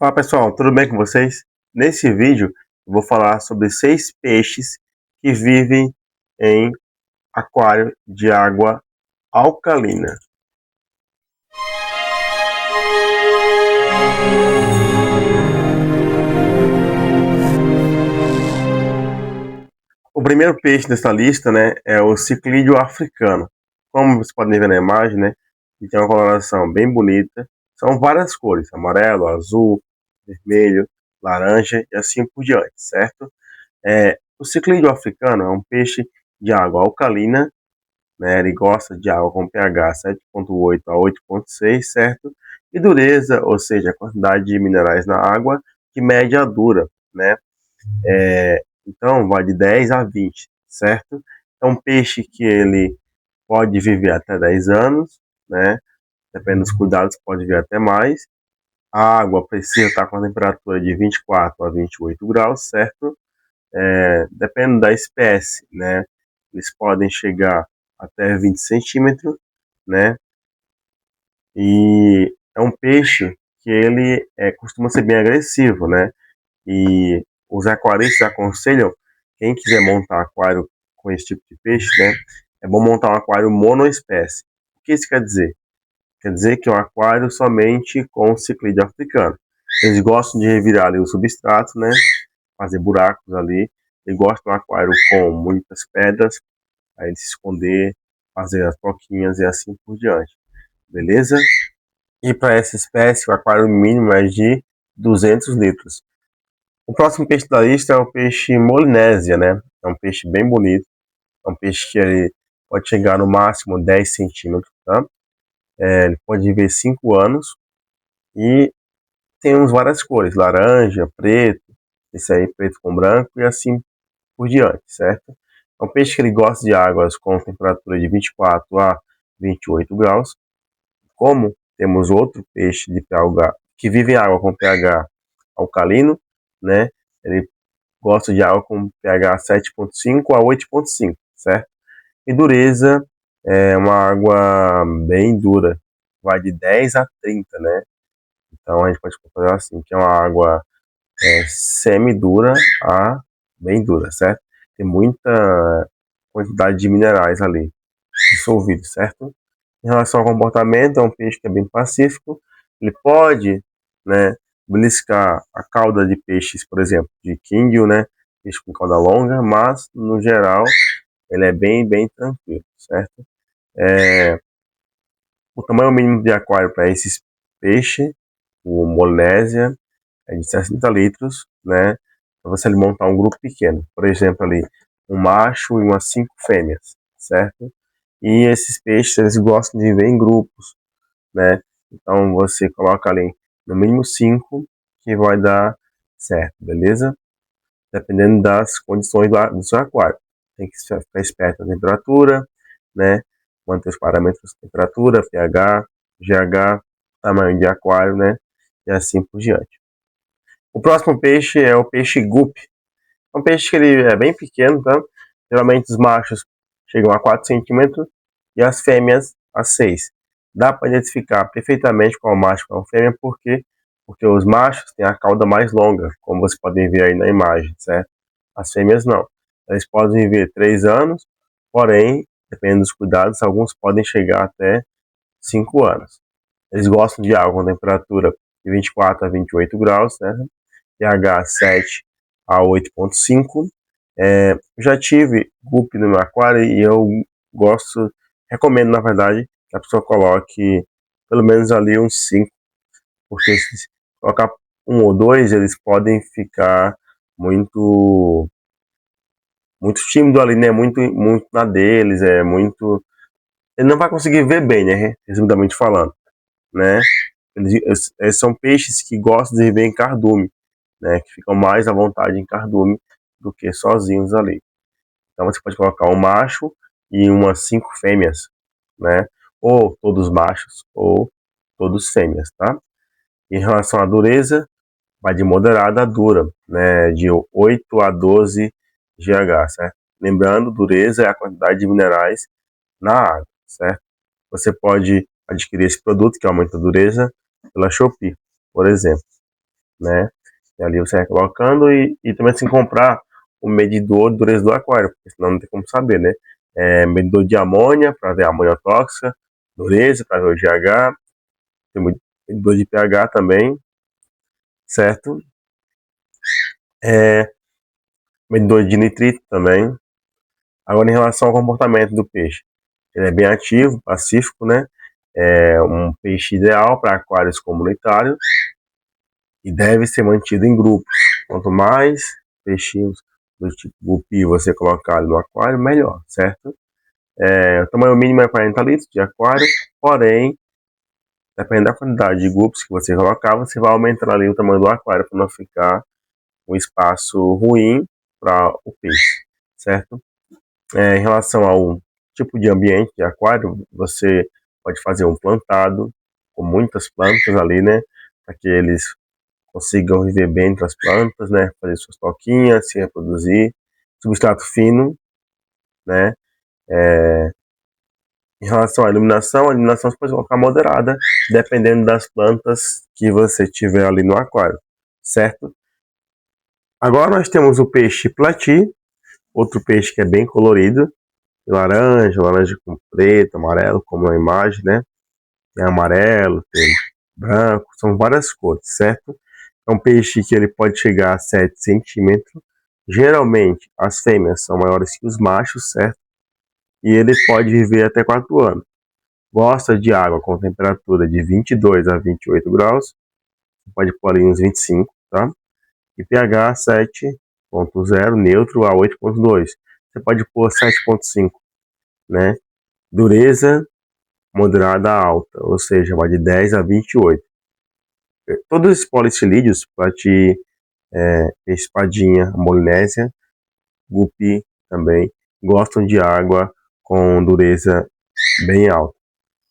Fala pessoal, tudo bem com vocês? Nesse vídeo eu vou falar sobre 6 peixes que vivem em aquário de água alcalina. O primeiro peixe dessa lista, é o ciclídeo africano. Como vocês podem ver na imagem, ele tem uma coloração bem bonita. São várias cores: amarelo, azul, vermelho, laranja e assim por diante, certo? O ciclídeo africano é um peixe de água alcalina, ele gosta de água com pH 7,8 a 8,6, certo? E dureza, ou seja, a quantidade de minerais na água, que mede a dura, né? Então, vai de 10 a 20, certo? É um peixe que ele pode viver até 10 anos, né? Dependendo dos cuidados, pode viver até mais. A água precisa estar com a temperatura de 24 a 28 graus, certo? Dependendo da espécie, né? Eles podem chegar até 20 centímetros, né? E é um peixe que ele costuma ser bem agressivo, né? E os aquaristas aconselham quem quiser montar aquário com esse tipo de peixe, né? É bom montar um aquário monoespécie. O que isso quer dizer? Quer dizer que é um aquário somente com ciclídeo africano. Eles gostam de revirar ali o substrato, né? Fazer buracos ali. Eles gostam de um aquário com muitas pedras, aí ele se esconder, fazer as toquinhas e assim por diante. Beleza? E para essa espécie, o aquário mínimo é de 200 litros. O próximo peixe da lista é o peixe molinésia, né? É um peixe bem bonito. É um peixe que ele pode chegar no máximo 10 centímetros, tá? Ele pode viver 5 anos e temos várias cores: laranja, preto, esse aí preto com branco e assim por diante, certo? É um peixe que ele gosta de águas com temperatura de 24 a 28 graus. Como temos outro peixe de pH que vive em água com pH alcalino, né? Ele gosta de água com pH 7,5 a 8,5, certo? E dureza é uma água bem dura, vai de 10 a 30, né? Então a gente pode comparar assim, que é uma água semi-dura a bem dura, certo? Tem muita quantidade de minerais ali dissolvidos, certo? Em relação ao comportamento, é um peixe que é bem pacífico. Ele pode, né, beliscar a cauda de peixes, por exemplo, de quindio, né, peixe com cauda longa, mas no geral ele é bem tranquilo, certo? O tamanho mínimo de aquário para esses peixes, o Molésia, é de 60 litros, né? Para você montar um grupo pequeno, por exemplo, ali um macho e umas 5 fêmeas, certo? E esses peixes, eles gostam de viver em grupos, né? Então você coloca ali no mínimo 5 que vai dar certo, beleza? Dependendo das condições do seu aquário. Tem que ficar esperto na temperatura, né? Manter os parâmetros de temperatura, pH, GH, tamanho de aquário, né? E assim por diante. O próximo peixe é o peixe guppy. É um peixe que ele é bem pequeno, tá? Geralmente os machos chegam a 4 centímetros e as fêmeas a 6. Dá para identificar perfeitamente qual macho e qual fêmea, porque os machos têm a cauda mais longa, como vocês podem ver aí na imagem, certo? As fêmeas não. Eles podem viver 3 anos, porém, dependendo dos cuidados, alguns podem chegar até 5 anos. Eles gostam de água com temperatura de 24 a 28 graus, né? pH 7 a 8,5. Já tive guppy no meu aquário e eu recomendo, na verdade, que a pessoa coloque pelo menos ali uns 5, porque se colocar um ou dois, eles podem ficar muito muito tímido ali, né? Muito na deles, ele não vai conseguir ver bem, né? Resumidamente falando, né? Eles são peixes que gostam de viver em cardume, né? Que ficam mais à vontade em cardume do que sozinhos ali. Então você pode colocar um macho e umas 5 fêmeas, né? Ou todos machos, ou todos fêmeas, tá? Em relação à dureza, vai de moderada a dura, né? De 8 a 12 GH, certo? Lembrando, dureza é a quantidade de minerais na água, certo? Você pode adquirir esse produto que aumenta a dureza pela Shopee, por exemplo. né? E ali você vai colocando e também assim comprar o medidor de dureza do aquário, porque senão não tem como saber, né? Medidor de amônia para ver a amonióxica, dureza para ver o GH, tem medidor de pH também, certo? Medidor de nitrito também. Agora, em relação ao comportamento do peixe, ele é bem ativo, pacífico, né? É um peixe ideal para aquários comunitários e deve ser mantido em grupos. Quanto mais peixinhos do tipo gupi você colocar no aquário, melhor, certo? O tamanho mínimo é 40 litros de aquário, porém, dependendo da quantidade de guppies que você colocar, você vai aumentar ali o tamanho do aquário para não ficar um espaço ruim para o peixe, certo? Em relação ao tipo de ambiente de aquário, você pode fazer um plantado com muitas plantas ali, né? Para que eles consigam viver bem entre as plantas, né? Fazer suas toquinhas, se reproduzir. Substrato fino, né? Em relação à iluminação, a iluminação você pode colocar moderada, dependendo das plantas que você tiver ali no aquário, certo? Agora nós temos o peixe plati, outro peixe que é bem colorido, laranja, laranja com preto, amarelo, como na imagem, né? Tem amarelo, tem branco, são várias cores, certo? É um peixe que ele pode chegar a 7 centímetros. Geralmente, as fêmeas são maiores que os machos, certo? E ele pode viver até 4 anos. Gosta de água com temperatura de 22 a 28 graus. Pode pôr ali uns 25, tá? E pH 7.0, neutro a 8.2. Você pode pôr 7.5, né? Dureza moderada a alta, ou seja, vai de 10 a 28. Todos os polissilídeos, plati, espadinha, molinésia, gupi também, gostam de água com dureza bem alta,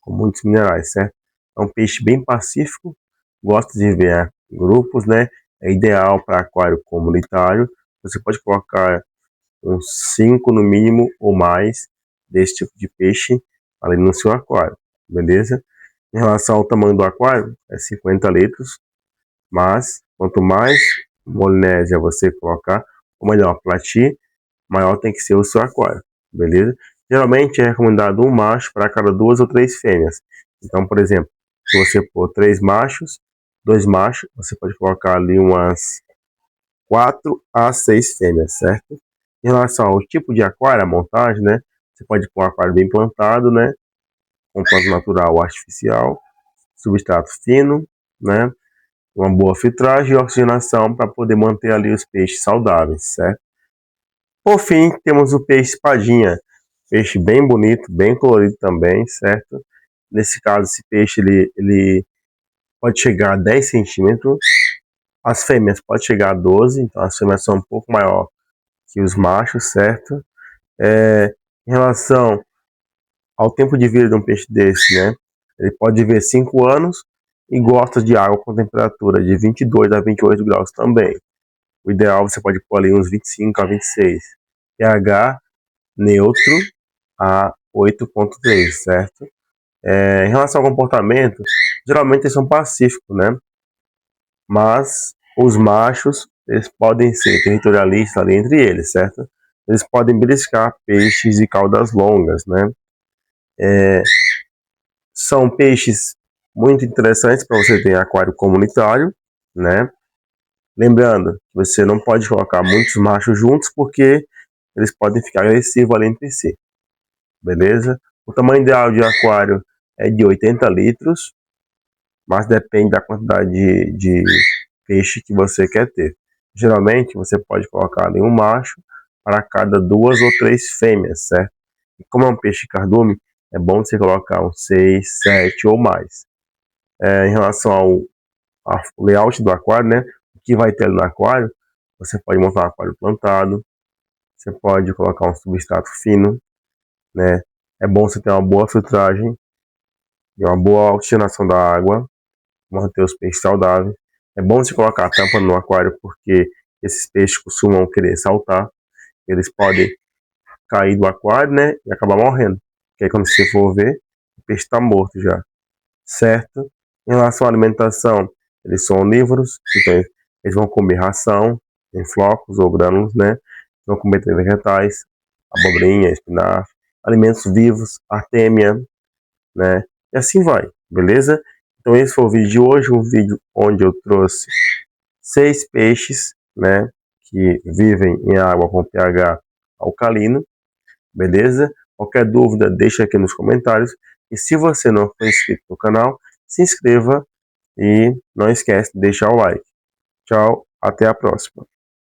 com muitos minerais, certo? É um peixe bem pacífico, gosta de viver em grupos, né? É ideal para aquário comunitário. Você pode colocar uns 5 no mínimo ou mais desse tipo de peixe ali no seu aquário, beleza? Em relação ao tamanho do aquário, é 50 litros, mas quanto mais molinésia você colocar, ou melhor, plati, maior tem que ser o seu aquário, beleza? Geralmente é recomendado um macho para cada 2 ou 3 fêmeas. Então, por exemplo, se você pôr 3 machos, 2 machos, você pode colocar ali umas 4 a 6 fêmeas, certo? Em relação ao tipo de aquário, a montagem, né? Você pode pôr um aquário bem plantado, né? Com planta natural ou artificial, substrato fino, né? Uma boa filtragem e oxigenação para poder manter ali os peixes saudáveis, certo? Por fim, temos o peixe espadinha, peixe bem bonito, bem colorido também, certo? Nesse caso, esse peixe ele pode chegar a 10 centímetros, as fêmeas podem chegar a 12, então as fêmeas são um pouco maior que os machos, certo? Em relação ao tempo de vida de um peixe desse, né? Ele pode viver 5 anos e gosta de água com temperatura de 22 a 28 graus também. O ideal você pode pôr ali uns 25 a 26. pH neutro a 8.3, certo? Em relação ao comportamento, geralmente eles são pacíficos, né? Mas os machos, eles podem ser territorialistas ali entre eles, certo? Eles podem beliscar peixes de caudas longas, né? São peixes muito interessantes para você ter em aquário comunitário, né? Lembrando que você não pode colocar muitos machos juntos porque eles podem ficar agressivos ali entre si, beleza? O tamanho ideal de aquário é de 80 litros, mas depende da quantidade de peixe que você quer ter. Geralmente você pode colocar ali um macho para cada 2 ou 3 fêmeas, certo? E como é um peixe cardume, é bom você colocar uns 6, 7 ou mais. Em relação ao layout do aquário, né? O que vai ter ali no aquário, você pode montar um aquário plantado, você pode colocar um substrato fino, né? É bom você ter uma boa filtragem e uma boa oxigenação da água, manter os peixes saudáveis. É bom você colocar a tampa no aquário porque esses peixes costumam querer saltar, eles podem cair do aquário, né? E acabar morrendo. Porque aí quando você for ver, o peixe está morto já, certo? Em relação à alimentação, eles são onívoros, então Eles vão comer ração em flocos ou grânulos, né? Vão comer também vegetais, abobrinha, espinafre, alimentos vivos, artêmia, né? E assim vai, beleza? Então esse foi o vídeo de hoje, um vídeo onde eu trouxe 6 peixes, né? Que vivem em água com pH alcalino, beleza? Qualquer dúvida, deixa aqui nos comentários. E se você não for inscrito no canal, se inscreva e não esquece de deixar o like. Tchau, até a próxima.